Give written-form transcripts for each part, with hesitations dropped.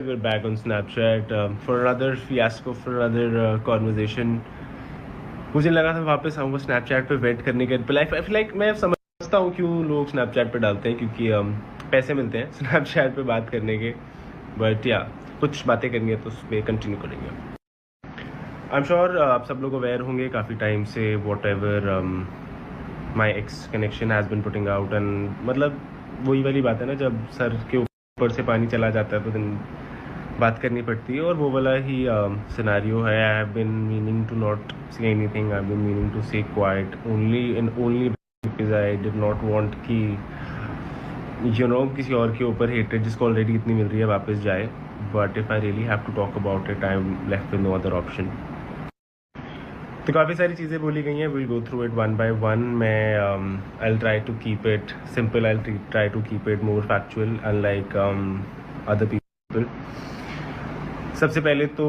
We're back on Snapchat for another fiasco, for another conversation. मुझे लगा था वापस आऊँगा Snapchat पे वेट करने के पहले। I feel like मैं समझता हूँ क्यों लोग Snapchat पे डालते हैं, क्योंकि पैसे मिलते हैं Snapchat पे बात करने के। बट या कुछ बातें करनी है तो उस पर कंटिन्यू करेंगे। आई एम श्योर आप सब लोग अवेयर होंगे काफ़ी टाइम से what ever my x connection has been putting out, and मतलब वही वाली बात है ना, जब सर के ऊपर से पानी चला जाता है तो दिन बात करनी पड़ती है, और वो वाला ही सिनेरियो है। I have been meaning to not say anything, I have been meaning to say quite only because I did not want कि किसी और के ऊपर हेटेड जिसको ऑलरेडी इतनी मिल रही है वापस जाए। But if I really have to talk about it, I am left with no other option. तो काफ़ी सारी चीज़ें बोली गई हैं, will go through it one by one. मैं I try to keep it simple, I try to keep it more factual unlike other people. सबसे पहले तो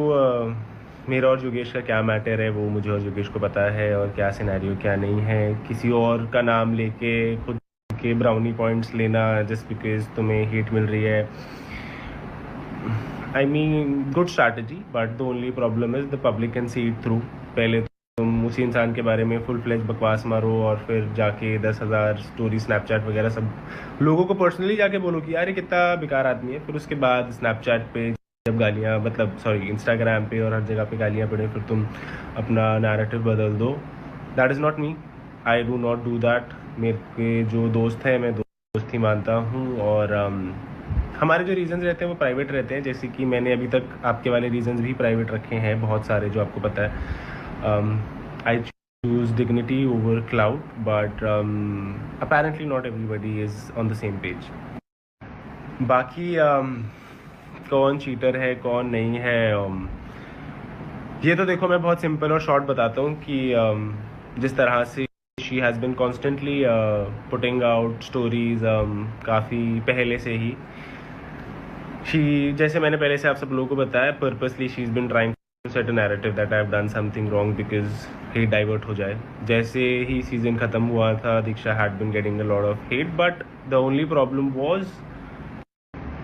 मेरा और योगेश का क्या मैटर है वो मुझे और योगेश को पता है, और क्या सिनेरियो क्या नहीं है। किसी और का नाम लेके खुद के ब्राउनी पॉइंट्स लेना जस्ट बिकॉज तुम्हें हेट मिल रही है, I mean good strategy, but the only problem is the public can see it through. पहले तुम उसी इंसान के बारे में फुल फ्लेज बकवास मारो, और फिर जाके 10,000 स्टोरी स्नैपचैट वगैरह सब लोगों को पर्सनली जाके बोलो कि यार ये कितना बेकार आदमी है। फिर उसके बाद स्नैपचैट पे जब गालियाँ, मतलब सॉरी इंस्टाग्राम पे और हर जगह पे गालियाँ पड़े, फिर तुम अपना नैरेटिव बदल दो। That is not me, I do not do that. मेरे जो दोस्त हैं मैं दोस्त ही मानता हूँ, और हमारे जो रीजंस रहते हैं वो प्राइवेट रहते हैं। जैसे कि मैंने अभी तक आपके वाले रीजंस भी प्राइवेट रखे हैं बहुत सारे, जो आपको पता है। आई choose dignity over clout, but apparently not everybody is on the same page. बाकी कौन चीटर है कौन नहीं है, ये तो देखो मैं बहुत सिंपल और शॉर्ट बताता हूँ कि जिस तरह से she has been constantly putting out stories काफ़ी पहले से ही, जैसे मैंने पहले से आप सब लोगों को बताया, purposely she is been trying to set a narrative that I have done something wrong because hate divert हो जाए। जैसे ही सीजन ख़त्म हुआ था, Diksha had been getting a lot of hate, but the only problem was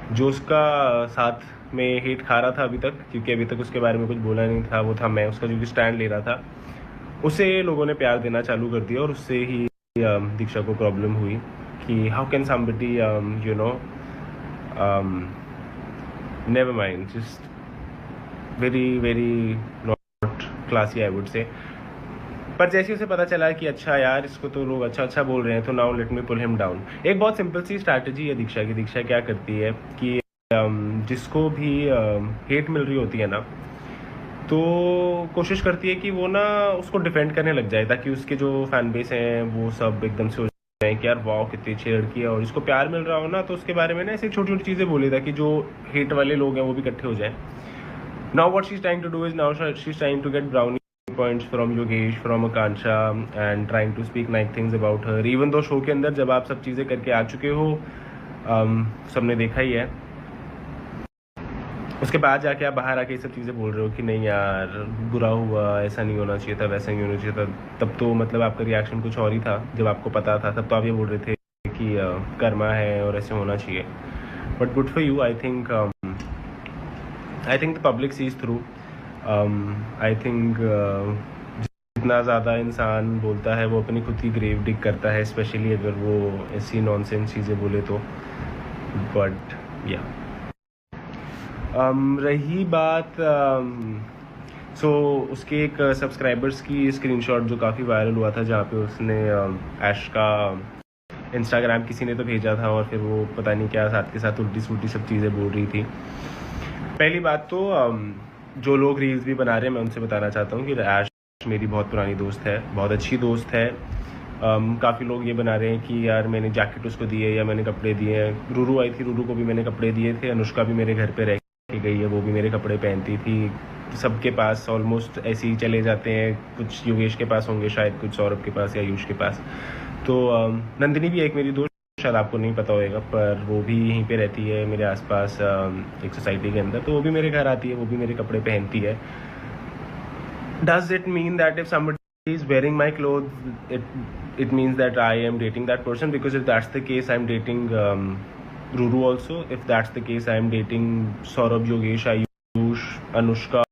जो उसका साथ में हेट खा रहा था अभी तक, क्योंकि अभी तक उसके बारे में कुछ बोला नहीं था, वो था मैं। उसका जो भी स्टैंड ले रहा था उसे लोगों ने प्यार देना चालू कर दिया, और उससे ही दीक्षा को प्रॉब्लम हुई कि how can somebody never mind, just very very not classy I would say. पर जैसे उसे पता चला कि अच्छा यार इसको तो लोग अच्छा बोल रहे हैं, तो now let me pull him down. एक बहुत सिंपल सी स्ट्रैटेजी है दीक्षा की। दीक्षा क्या करती है कि जिसको भी हेट मिल रही होती है ना, तो कोशिश करती है कि वो ना उसको डिफेंड करने लग जाए, ताकि उसके जो फैन बेस हैं वो सब एकदम से हो जाए कि यार वाह कितनी अच्छी लड़की है। और जिसको प्यार मिल रहा हो ना, तो उसके बारे में ना ऐसी छोटी छोटी चीज़ें बोले, ताकि जो हेट वाले लोग हैं वो भी इकट्ठे हो जाए। Now what she is trying to do is, now she is trying to get brownie points from Yogesh, from Akansha, and trying to speak nice things about her, even though show के अंदर जब आप सब चीज़ें करके आ चुके हो, सबने देखा ही है, उसके बाद जाके आप बाहर आके ये सब चीज़ें बोल रहे हो कि नहीं यार बुरा हुआ, ऐसा नहीं होना चाहिए था, वैसा नहीं होना चाहिए था। तब तो मतलब आपका रिएक्शन कुछ और ही था। जब आपको पता था तब तो आप ये बोल रहे थे कि कर्मा है और ऐसे होना चाहिए। But good for you, I think the public sees through. I think जितना ज़्यादा इंसान बोलता है वो अपनी खुद की ग्रेव डिग करता है, स्पेशली अगर वो ऐसी नॉनसेंस चीज़ें बोले तो। बट या रही बात सो उसके एक सब्सक्राइबर्स की स्क्रीनशॉट जो काफ़ी वायरल हुआ था, जहाँ पे उसने ऐश का इंस्टाग्राम किसी ने तो भेजा था, और फिर वो पता नहीं क्या साथ के साथ उल्टी सूटी सब चीज़ें बोल रही थी। पहली बात तो जो लोग रील्स भी बना रहे हैं मैं उनसे बताना चाहता हूँ कि ऐश मेरी बहुत पुरानी दोस्त है, बहुत अच्छी दोस्त है। काफ़ी लोग ये बना रहे हैं कि यार मैंने जैकेट उसको दी है या मैंने कपड़े दिए हैं। रूरू आई थी, रूरू को भी मैंने कपड़े दिए थे। अनुष्का भी मेरे घर पे रह के गई है, वो भी मेरे कपड़े पहनती थी। सबके पास ऑलमोस्ट ऐसे ही चले जाते हैं, कुछ योगेश के पास होंगे शायद, कुछ सौरभ के पास या आयुष के पास। तो नंदिनी भी एक मेरी दोस्त, शायद आपको नहीं पता होगा, पर वो भी यहीं पे रहती है मेरे आसपास एक सोसाइटी के अंदर, तो वो भी मेरे घर आती है, वो भी मेरे कपड़े पहनती है। Does it mean that if somebody is wearing my clothes, it means that I am dating that person? Because if that's the case, I'm dating Ruru also. If that's the case, I am dating Saurabh, Yogesh, Ayush, Anushka,